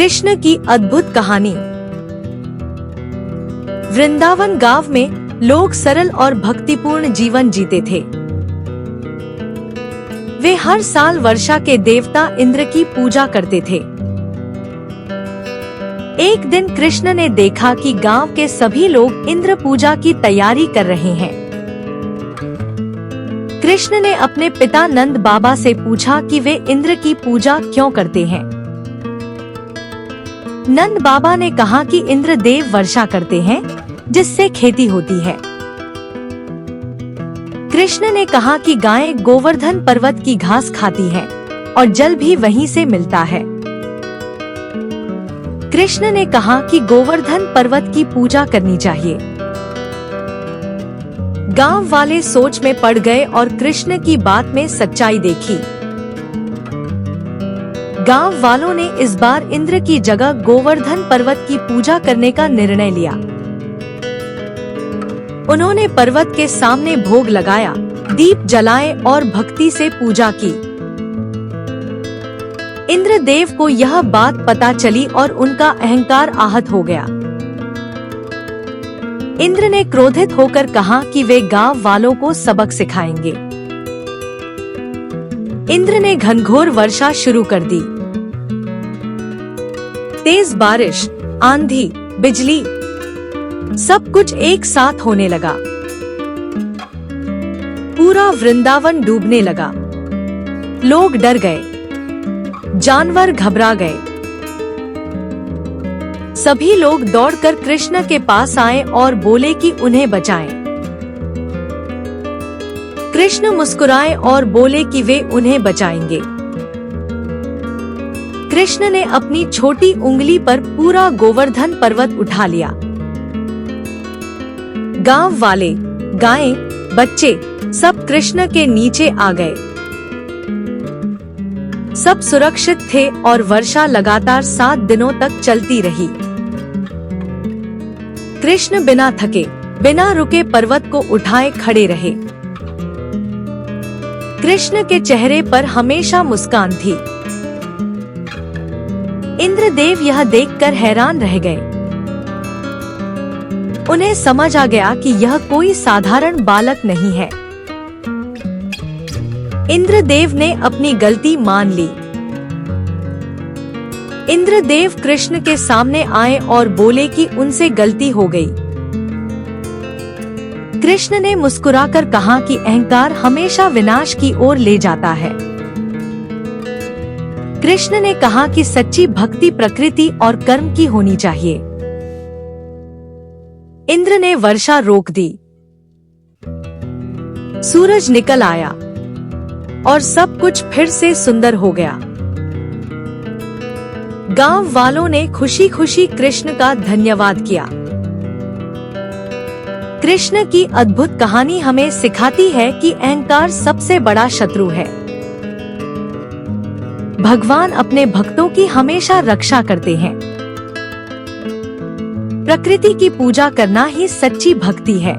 कृष्ण की अद्भुत कहानी। वृंदावन गांव में लोग सरल और भक्तिपूर्ण जीवन जीते थे। वे हर साल वर्षा के देवता इंद्र की पूजा करते थे। एक दिन कृष्ण ने देखा कि गांव के सभी लोग इंद्र पूजा की तैयारी कर रहे हैं। कृष्ण ने अपने पिता नंद बाबा से पूछा कि वे इंद्र की पूजा क्यों करते हैं। नंद बाबा ने कहा कि इंद्र देव वर्षा करते हैं, जिससे खेती होती है। कृष्ण ने कहा कि गायें गोवर्धन पर्वत की घास खाती हैं और जल भी वहीं से मिलता है। कृष्ण ने कहा कि गोवर्धन पर्वत की पूजा करनी चाहिए। गांव वाले सोच में पड़ गए और कृष्ण की बात में सच्चाई देखी। गांव वालों ने इस बार इंद्र की जगह गोवर्धन पर्वत की पूजा करने का निर्णय लिया। उन्होंने पर्वत के सामने भोग लगाया, दीप जलाए और भक्ति से पूजा की। इंद्रदेव को यह बात पता चली और उनका अहंकार आहत हो गया। इंद्र ने क्रोधित होकर कहा कि वे गांव वालों को सबक सिखाएंगे। इंद्र ने घनघोर वर्षा शुरू कर दी। तेज बारिश, आंधी, बिजली, सब कुछ एक साथ होने लगा। पूरा वृंदावन डूबने लगा। लोग डर गए, जानवर घबरा गए। सभी लोग दौड़कर कृष्ण के पास आए और बोले कि उन्हें बचाएं। कृष्ण मुस्कुराए और बोले कि वे उन्हें बचाएंगे। कृष्ण ने अपनी छोटी उंगली पर पूरा गोवर्धन पर्वत उठा लिया। गांव वाले, गायें, बच्चे सब कृष्ण के नीचे आ गए। सब सुरक्षित थे और वर्षा लगातार 7 दिनों तक चलती रही। कृष्ण बिना थके, बिना रुके पर्वत को उठाए खड़े रहे। कृष्ण के चेहरे पर हमेशा मुस्कान थी। इंद्रदेव यह देखकर हैरान रह गए। उन्हें समझ आ गया कि यह कोई साधारण बालक नहीं है। इंद्रदेव ने अपनी गलती मान ली। इंद्रदेव कृष्ण के सामने आए और बोले कि उनसे गलती हो गई। कृष्ण ने मुस्कुराकर कहा कि अहंकार हमेशा विनाश की ओर ले जाता है। कृष्ण ने कहा कि सच्ची भक्ति प्रकृति और कर्म की होनी चाहिए। इंद्र ने वर्षा रोक दी। सूरज निकल आया और सब कुछ फिर से सुंदर हो गया। गांव वालों ने खुशी खुशी कृष्ण का धन्यवाद किया। कृष्ण की अद्भुत कहानी हमें सिखाती है कि अहंकार सबसे बड़ा शत्रु है। भगवान अपने भक्तों की हमेशा रक्षा करते हैं। प्रकृति की पूजा करना ही सच्ची भक्ति है।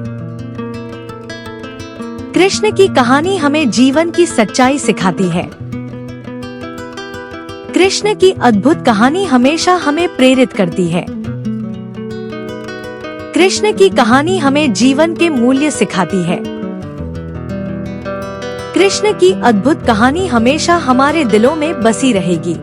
कृष्ण की कहानी हमें जीवन की सच्चाई सिखाती है। कृष्ण की अद्भुत कहानी हमेशा हमें प्रेरित करती है। कृष्ण की कहानी हमें जीवन के मूल्य सिखाती है। कृष्ण की अद्भुत कहानी हमेशा हमारे दिलों में बसी रहेगी।